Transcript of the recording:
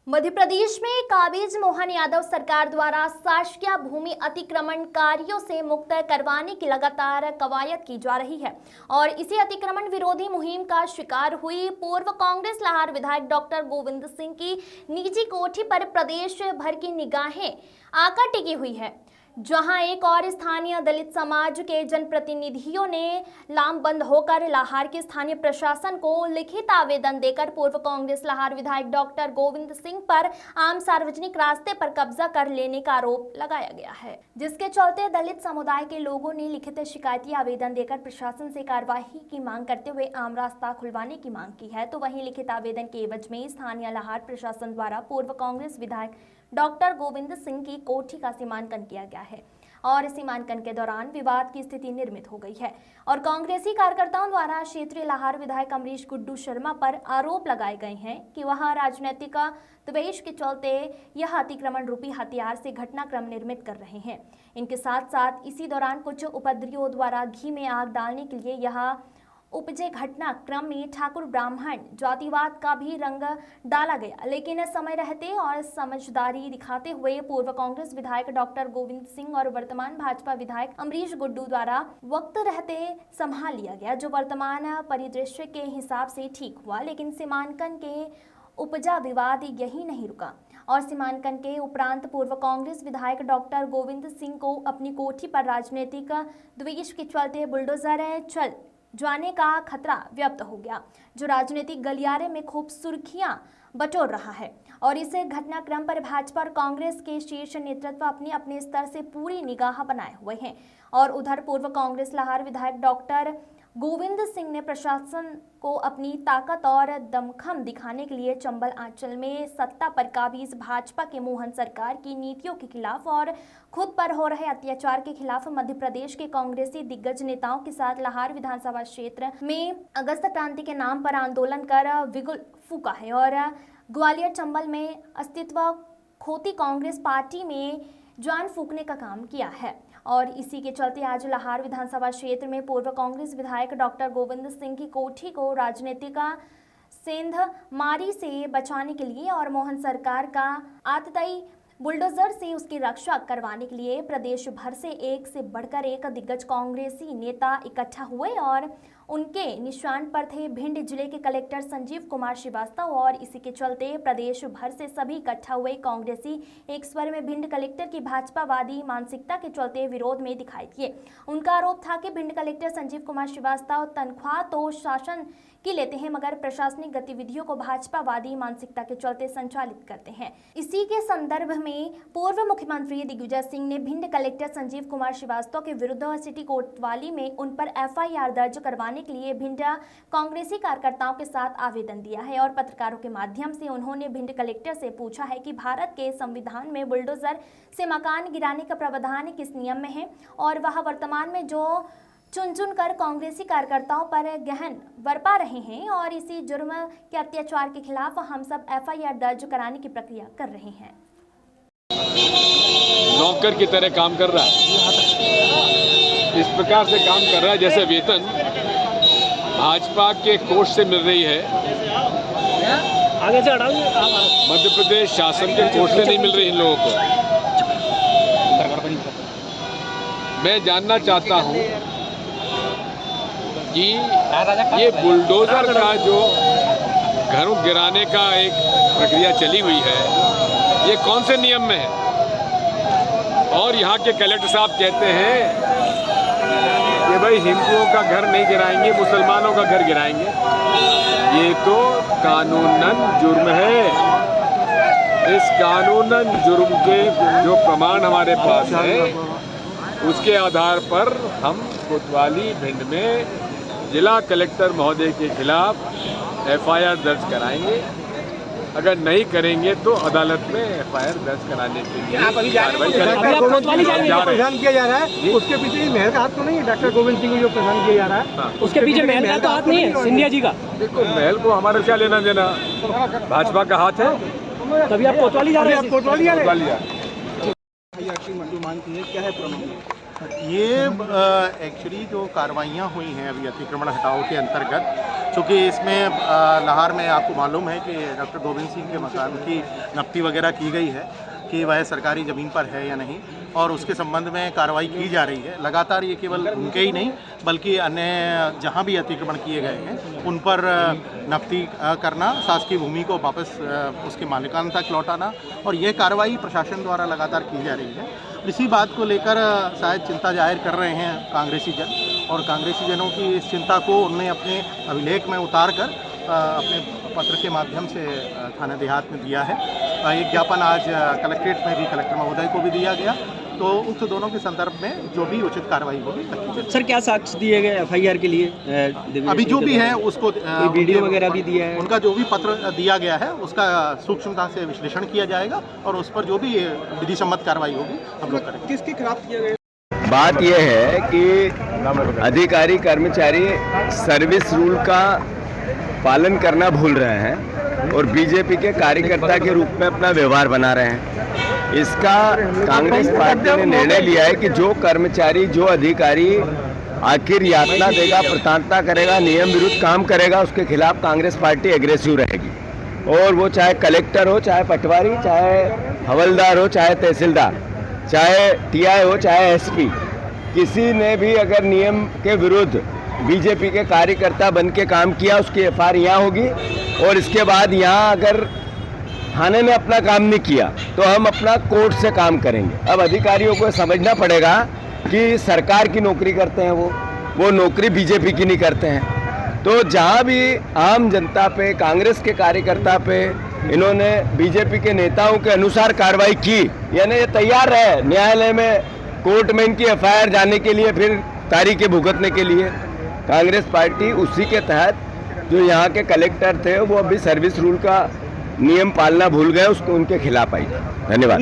मध्य प्रदेश में काबिज मोहन यादव सरकार द्वारा शासकीय भूमि अतिक्रमणकारियों से मुक्त करवाने की लगातार कवायद की जा रही है और इसी अतिक्रमण विरोधी मुहिम का शिकार हुई पूर्व कांग्रेस लाहौर विधायक डॉक्टर गोविंद सिंह की निजी कोठी पर प्रदेश भर की निगाहें आकर टिकी हुई है, जहां एक और स्थानीय दलित समाज के जनप्रतिनिधियों ने लामबंद होकर लाहौर के स्थानीय प्रशासन को लिखित आवेदन देकर पूर्व कांग्रेस लाहौर विधायक डॉक्टर गोविंद सिंह पर आम सार्वजनिक रास्ते पर कब्जा कर लेने का आरोप लगाया गया है, जिसके चलते दलित समुदाय के लोगों ने लिखित शिकायती आवेदन देकर प्रशासन से कार्रवाई की मांग करते हुए आम रास्ता खुलवाने की मांग की है। तो वहीं लिखित आवेदन के एवज में स्थानीय लाहौर प्रशासन द्वारा पूर्व कांग्रेस विधायक डॉक्टर गोविंद सिंह की कोठी का सीमांकन किया गया है और सीमांकन के दौरान विवाद की स्थिति निर्मित हो गई है और कांग्रेसी कार्यकर्ताओं द्वारा क्षेत्रीय लाहौर विधायक अमरीश गुड्डू शर्मा पर आरोप लगाए गए हैं कि वह राजनीतिक द्वेष के चलते यह अतिक्रमण रूपी हथियार से घटनाक्रम निर्मित कर रहे हैं। इनके साथ साथ इसी दौरान कुछ उपद्रवियों द्वारा घी में आग डालने के लिए यह उपजे घटना क्रम में ठाकुर ब्राह्मण जातिवाद का भी रंग डाला गया, लेकिन समय रहते और समझदारी दिखाते हुए पूर्व कांग्रेस विधायक डॉक्टर गोविंद सिंह और वर्तमान भाजपा विधायक अमरीश गुड्डू द्वारा वक्त रहते संभाल लिया गया, जो वर्तमान परिदृश्य के हिसाब से ठीक हुआ। लेकिन सीमांकन के उपजा विवाद यही नहीं रुका और सीमांकन के उपरांत पूर्व कांग्रेस विधायक डॉक्टर गोविंद सिंह को अपनी कोठी पर राजनीतिक द्वेष के चलते बुलडोजर चल जाने का खतरा व्यक्त हो गया, जो राजनीतिक गलियारे में खूब सुर्खियां बटोर रहा है। और इस घटनाक्रम पर भाजपा और कांग्रेस के शीर्ष नेतृत्व अपने अपने स्तर से पूरी निगाह बनाए हुए हैं और उधर पूर्व कांग्रेस लाहौर विधायक डॉक्टर गोविंद सिंह ने प्रशासन को अपनी ताकत और दमखम दिखाने के लिए चंबल आंचल में सत्ता पर काबिज भाजपा के मोहन सरकार की नीतियों के खिलाफ और खुद पर हो रहे अत्याचार के खिलाफ मध्य प्रदेश के कांग्रेसी दिग्गज नेताओं के साथ लाहौर विधानसभा क्षेत्र में अगस्त क्रांति के नाम पर आंदोलन कर बिगुल फूका है और ग्वालियर चंबल में अस्तित्व खोती कांग्रेस पार्टी में जान फूकने का काम किया है। और इसी के चलते आज लाहौर विधानसभा क्षेत्र में पूर्व कांग्रेस विधायक डॉक्टर गोविंद सिंह की कोठी को राजनीतिक सेंध मारी से बचाने के लिए और मोहन सरकार का आतताई बुलडोजर से उसकी रक्षा करवाने के लिए प्रदेश भर से एक से बढ़कर एक दिग्गज कांग्रेसी नेता इकट्ठा हुए और उनके निशान पर थे भिंड जिले के कलेक्टर संजीव कुमार श्रीवास्तव। और इसी के चलते प्रदेश भर से सभी इकट्ठा हुए कांग्रेसी एक स्वर में भिंड कलेक्टर की भाजपावादी मानसिकता के चलते विरोध में दिखाई दिए। उनका आरोप था कि भिंड कलेक्टर संजीव कुमार श्रीवास्तव तनख्वाह तो शासन की लेते हैं मगर प्रशासनिक गतिविधियों को भाजपावादी मानसिकता के चलते संचालित करते हैं। इसी के संदर्भ में पूर्व मुख्यमंत्री दिग्विजय सिंह ने भिंड कलेक्टर संजीव कुमार श्रीवास्तव के विरुद्ध सिटी कोतवाली में उन पर एफआईआर दर्ज करवाने के लिए भिंड कांग्रेसी कार्यकर्ताओं के साथ आवेदन दिया है और पत्रकारों के माध्यम से उन्होंने भिंड कलेक्टर से पूछा है कि भारत के संविधान में बुलडोजर से मकान गिराने का प्रावधान किस नियम में है और वह वर्तमान में जो चुन कर कांग्रेसी कार्यकर्ताओं पर गहन बरपा रहे हैं और इसी जुर्म के अत्याचार के खिलाफ हम सब एफआईआर दर्ज कराने की प्रक्रिया कर रहे हैं। नौकर की तरह काम कर रहा है, इस प्रकार से काम कर रहा है जैसे वेतन भाजपा के कोष से मिल रही है, आगे से हटाओ, मध्य प्रदेश शासन के कोष से नहीं मिल रही इन लोगों को। मैं जानना चाहता हूं कि ये बुलडोजर का जो घरों गिराने का एक प्रक्रिया चली हुई है, ये कौन से नियम में है? और यहाँ के कलेक्टर साहब कहते हैं कि भाई हिंदुओं का घर नहीं गिराएंगे, मुसलमानों का घर गिराएंगे। ये तो कानूनन जुर्म है। इस कानूनन जुर्म के जो प्रमाण हमारे पास है उसके आधार पर हम कोतवाली भिंड में जिला कलेक्टर महोदय के खिलाफ एफआईआर दर्ज कराएंगे। अगर नहीं करेंगे तो अदालत में एफआईआर दर्ज कराने के लिए कार्रवाई प्रदान किया जा रहा है। उसके पीछे महल का हाथ तो नहीं है, डॉक्टर गोविंद सिंह को जो प्रदान किया जा रहा है उसके पीछे महल का तो हाथ नहीं है सिंधिया जी का। देखो महल को हमारा क्या लेना देना, भाजपा का हाथ है, तभी आप कोतवाली जा रहे हैं। कोतवाली जा रहे हैं। क्या है प्रमाण? ये एक्चुअली जो कार्रवाइयाँ हुई हैं अभी अतिक्रमण हटाओ के अंतर्गत चूँकि इसमें लाहौर में आपको मालूम है कि डॉक्टर गोविंद सिंह के मकान की नफ्ती वगैरह की गई है कि वह सरकारी ज़मीन पर है या नहीं, और उसके संबंध में कार्रवाई की जा रही है लगातार। ये केवल उनके ही नहीं बल्कि अन्य जहाँ भी अतिक्रमण किए गए हैं उन पर नफ्ती करना, शासकीय भूमि को वापस उसके मालिकान तक लौटाना, और यह कार्रवाई प्रशासन द्वारा लगातार की जा रही है। इसी बात को लेकर शायद चिंता जाहिर कर रहे हैं कांग्रेसी जन, और कांग्रेसी जनों की इस चिंता को उन्होंने अपने अभिलेख में उतार कर अपने पत्र के माध्यम से थाना देहात में दिया है। एक ज्ञापन आज कलेक्ट्रेट में भी कलेक्टर महोदय को भी दिया गया, तो उक्त दोनों के संदर्भ में जो भी उचित कार्रवाई होगी। सर क्या साक्ष्य दिए गए एफआईआर के लिए? अभी जो भी है उसको वीडियो वगैरह भी दिया है, उनका जो भी पत्र दिया गया है उसका सूक्ष्मता से विश्लेषण किया जाएगा और उस पर जो भी विधि सम्मत कार्रवाई होगी हम लोग करेंगे। किसके खिलाफ किया गया? बात यह है कि अधिकारी कर्मचारी सर्विस रूल का पालन करना भूल रहे हैं और बीजेपी के कार्यकर्ता के रूप में अपना व्यवहार बना रहे हैं। इसका कांग्रेस पार्टी ने निर्णय लिया है कि जो कर्मचारी, जो अधिकारी आखिर यातना देगा, प्रताड़ना करेगा, नियम विरुद्ध काम करेगा, उसके खिलाफ कांग्रेस पार्टी एग्रेसिव रहेगी। और वो चाहे कलेक्टर हो, चाहे पटवारी, चाहे हवलदार हो, चाहे तहसीलदार, चाहे टीआई हो, चाहे एसपी, किसी ने भी अगर नियम के विरुद्ध बीजेपी के कार्यकर्ता बन के काम किया उसकी एफआईआर यहाँ होगी। और इसके बाद यहाँ अगर थाने ने अपना काम नहीं किया तो हम अपना कोर्ट से काम करेंगे। अब अधिकारियों को समझना पड़ेगा कि सरकार की नौकरी करते हैं, वो नौकरी बीजेपी की नहीं करते हैं। तो जहाँ भी आम जनता पे, कांग्रेस के कार्यकर्ता पे इन्होंने बीजेपी के नेताओं के अनुसार कार्रवाई की, यानी ये तैयार है न्यायालय में, कोर्ट में इनकी एफआईआर जाने के लिए, फिर तारीखें भुगतने के लिए। कांग्रेस पार्टी उसी के तहत जो यहाँ के कलेक्टर थे वो अभी सर्विस रूल का नियम पालना भूल गए, उसको उनके खिलाफ आई। धन्यवाद।